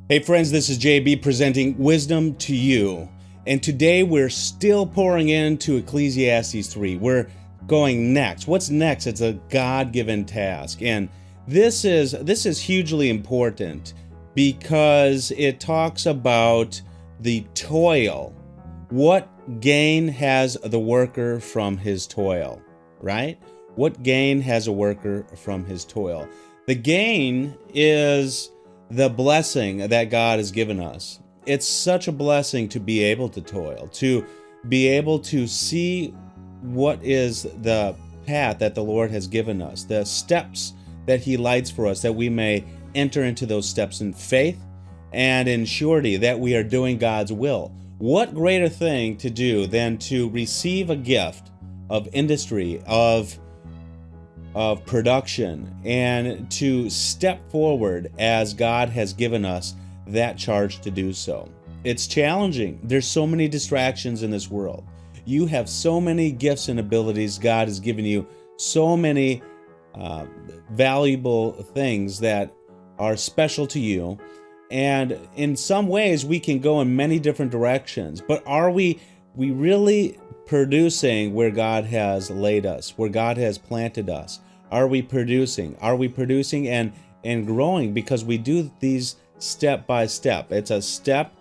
Hey friends, this is JB presenting wisdom to you. And today we're still pouring into Ecclesiastes 3. We're going next. What's next? It's a God-given task. And this is hugely important because it talks about the toil. What gain has the worker from his toil, right? What gain has a worker from his toil? The gain is the blessing that God has given us. It's such a blessing to be able to toil, to be able to see what is the path that the Lord has given us, the steps that He lights for us, that we may enter into those steps in faith and in surety that we are doing God's will. What greater thing to do than to receive a gift of industry, of production, and to step forward as God has given us that charge to do so. It's challenging. There's so many distractions in this world. You have so many gifts and abilities. God has given you so many valuable things that are special to you. And in some ways, we can go in many different directions. But are we really producing where God has laid us, where God has planted us? Are we producing? Are we producing and growing? Because we do these step by step. It's a step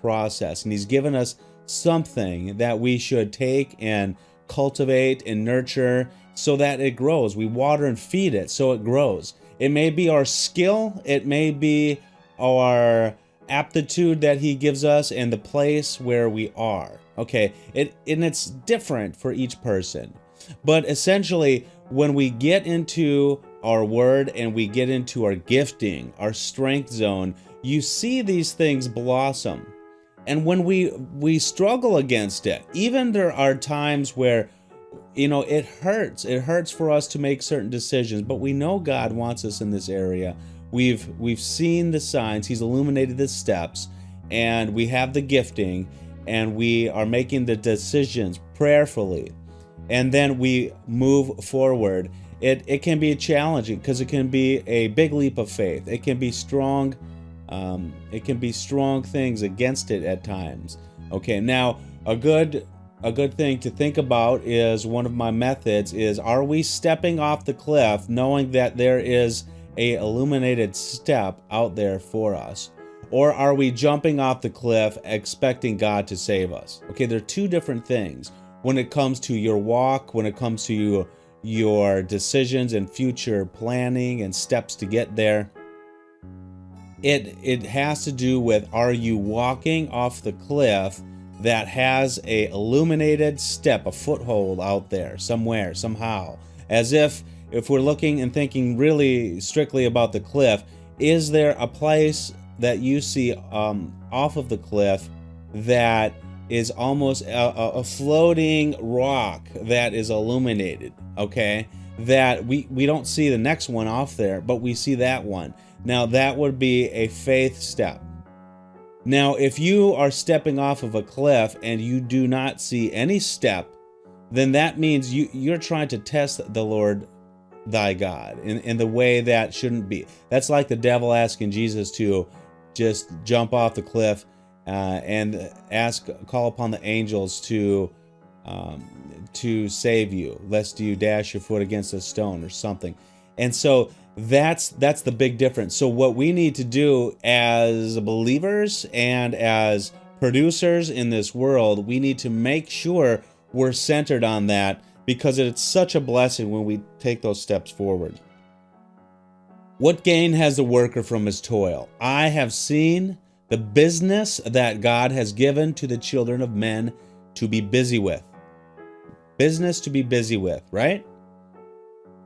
process. And He's given us something that we should take and cultivate and nurture so that it grows. We water and feed it so it grows. It may be our skill. It may be our aptitude that He gives us and the place where we are. Okay, and it's different for each person. But essentially, when we get into our word and we get into our gifting, our strength zone, you see these things blossom. And when we struggle against it, even there are times where, it hurts. It hurts for us to make certain decisions, but we know God wants us in this area. We've seen the signs. He's illuminated the steps, and we have the gifting, and we are making the decisions prayerfully. And then we move forward. It can be challenging because it can be a big leap of faith. It can be strong. It can be strong things against it at times. Okay, now a good thing to think about is one of my methods is: are we stepping off the cliff knowing that there is a illuminated step out there for us? Or are we jumping off the cliff expecting God to save us? Okay, they're two different things. When it comes to your walk, when it comes to your decisions and future planning and steps to get there, it has to do with, are you walking off the cliff that has a illuminated step, a foothold out there somewhere, somehow? As if we're looking and thinking really strictly about the cliff, is there a place that you see off of the cliff that is almost a floating rock that is illuminated, okay? That we don't see the next one off there, but we see that one. Now, that would be a faith step. Now, if you are stepping off of a cliff and you do not see any step, then that means you're trying to test the Lord thy God in the way that shouldn't be. That's like the devil asking Jesus to just jump off the cliff and call upon the angels to save you, lest you dash your foot against a stone or something. And so that's the big difference. So what we need to do as believers and as producers in this world, we need to make sure we're centered on that, because it's such a blessing when we take those steps forward. What gain has the worker from his toil? I have seen the business that God has given to the children of men to be busy with. Business to be busy with, right?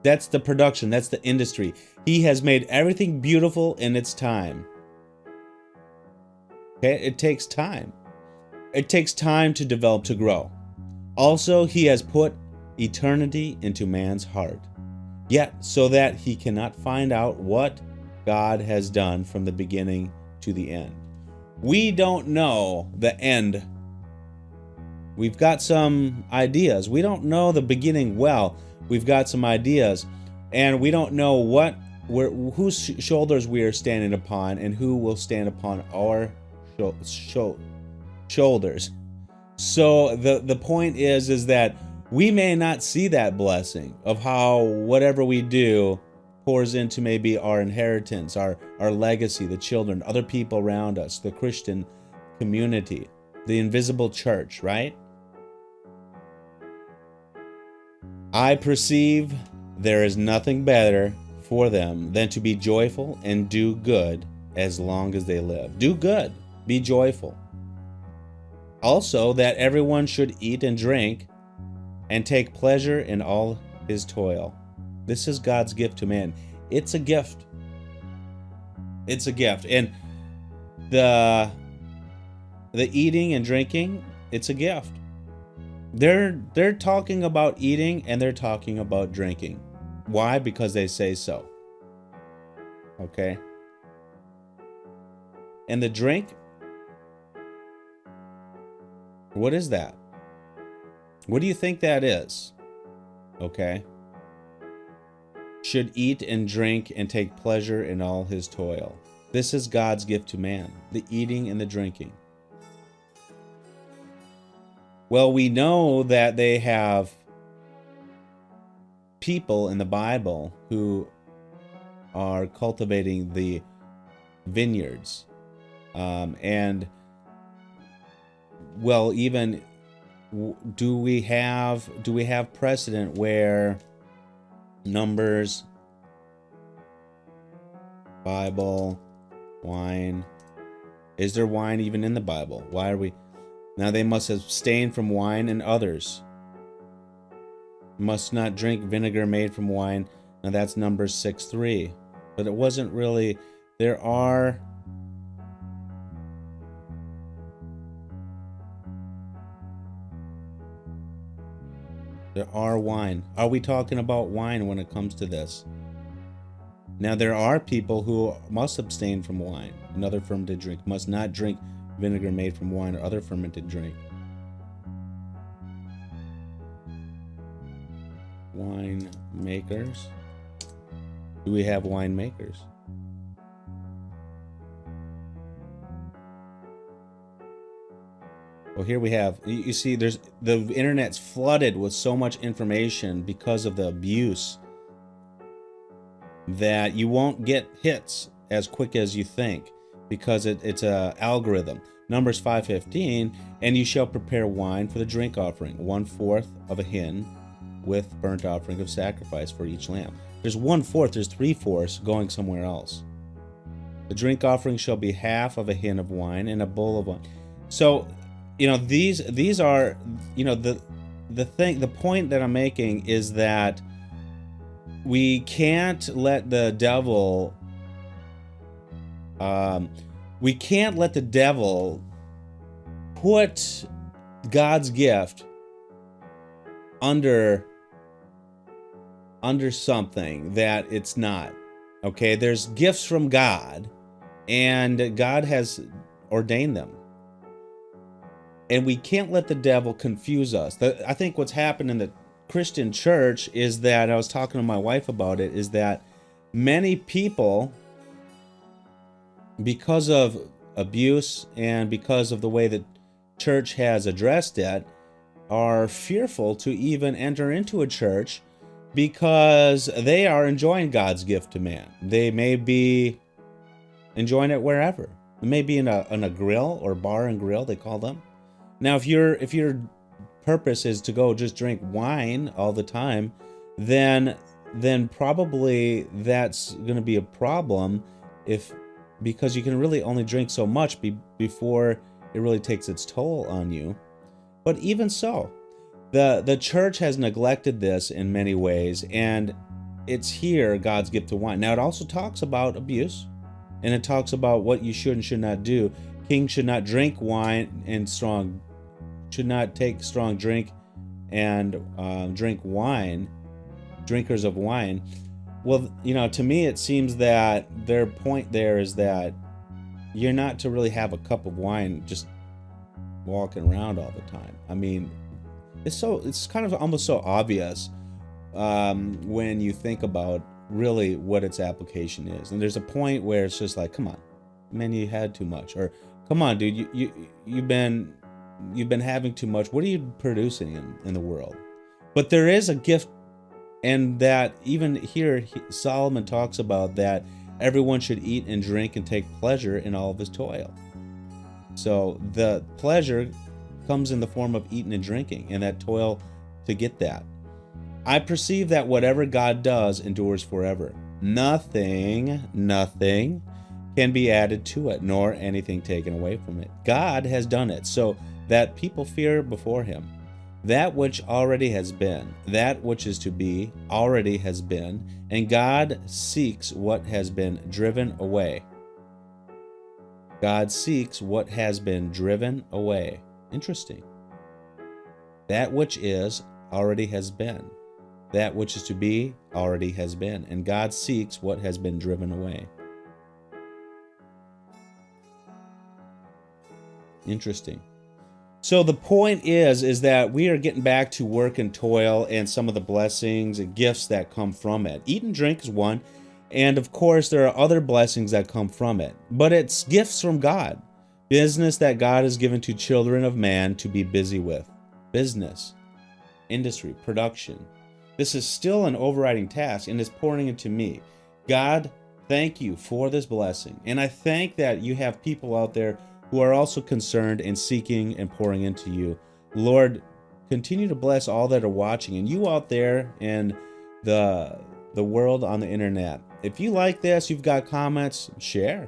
That's the production. That's the industry. He has made everything beautiful in its time. Okay, it takes time. It takes time to develop, to grow. Also, He has put eternity into man's heart, yet so that he cannot find out what God has done from the beginning to the end. We don't know the end. We've got some ideas. We don't know the beginning well. We've got some ideas, and we don't know what whose shoulders we are standing upon, and who will stand upon our shoulders. So the point is that we may not see that blessing of how whatever we do pours into maybe our inheritance, our legacy, the children, other people around us, the Christian community, the invisible church, right? I perceive there is nothing better for them than to be joyful and do good as long as they live. Do good, be joyful. Also, that everyone should eat and drink and take pleasure in all his toil. This is God's gift to man. It's a gift. It's a gift. And the eating and drinking, it's a gift. They're talking about eating and they're talking about drinking. Why? Because they say so. Okay? And the drink, what is that? What do you think that is? Okay? Should eat and drink and take pleasure in all his toil. This is God's gift to man, the eating and the drinking. Well, we know that they have people in the Bible who are cultivating the vineyards. And, well, even do we have precedent where Numbers, Bible, wine? Is there wine even in the Bible? Why are we... Now they must abstain from wine, and others must not drink vinegar made from wine. Now that's Numbers 6:3. But it wasn't really... There are wine. Are we talking about wine when it comes to this? Now there are people who must abstain from wine and other fermented drink, must not drink vinegar made from wine or other fermented drink. Wine makers. Do we have wine makers? Well, here we have, you see, the internet's flooded with so much information because of the abuse that you won't get hits as quick as you think, because it's a algorithm. Numbers 5:15, and you shall prepare wine for the drink offering, 1/4 of a hin with burnt offering of sacrifice for each lamb. There's 1/4, there's 3/4 going somewhere else. The drink offering shall be half of a hin of wine and a bowl of wine. So, you know, these are, you know, the point that I'm making is that we can't let the devil put God's gift under something that it's not. Okay, there's gifts from God, and God has ordained them. And we can't let the devil confuse us. I think what's happened in the Christian church is that, I was talking to my wife about it, is that many people, because of abuse and because of the way that church has addressed it, are fearful to even enter into a church because they are enjoying God's gift to man. They may be enjoying it wherever. It may be in a grill or bar and grill, they call them. Now, if your purpose is to go just drink wine all the time, then probably that's going to be a problem, because you can really only drink so much before it really takes its toll on you. But even so, the church has neglected this in many ways, and it's here God's gift to wine. Now, it also talks about abuse, and it talks about what you should and should not do. Kings should not drink wine and should not take strong drink and drink wine, drinkers of wine. Well, you know, to me it seems that their point there is that you're not to really have a cup of wine just walking around all the time. I mean, it's kind of almost so obvious when you think about really what its application is. And there's a point where it's just like, come on, man, you had too much, or come on, dude, you've been having too much. What are you producing in the world? But there is a gift, and that even here Solomon talks about that everyone should eat and drink and take pleasure in all of his toil. So the pleasure comes in the form of eating and drinking, and that toil to get that. I perceive that whatever God does endures forever. Nothing can be added to it, nor anything taken away from it. God has done it so that people fear before him. That which already has been, that which is to be, already has been, and God seeks what has been driven away. God seeks what has been driven away. Interesting. That which is already has been. That which is to be already has been, and God seeks what has been driven away. Interesting. So the point is that we are getting back to work and toil and some of the blessings and gifts that come from it. Eat and drink is one, and of course there are other blessings that come from it, but it's gifts from God. Business that God has given to children of man to be busy with. Business, industry, production. This is still an overriding task, and is pouring into me. God, thank you for this blessing. And I thank that you have people out there who are also concerned and seeking and pouring into you. Lord, continue to bless all that are watching, and you out there in the world on the internet. If you like this, you've got comments, share,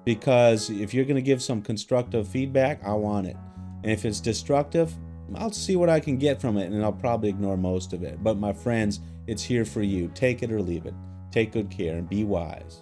because if you're going to give some constructive feedback, I want it. And if it's destructive, I'll see what I can get from it, and I'll probably ignore most of it. But my friends, it's here for you. Take it or leave it. Take good care and be wise.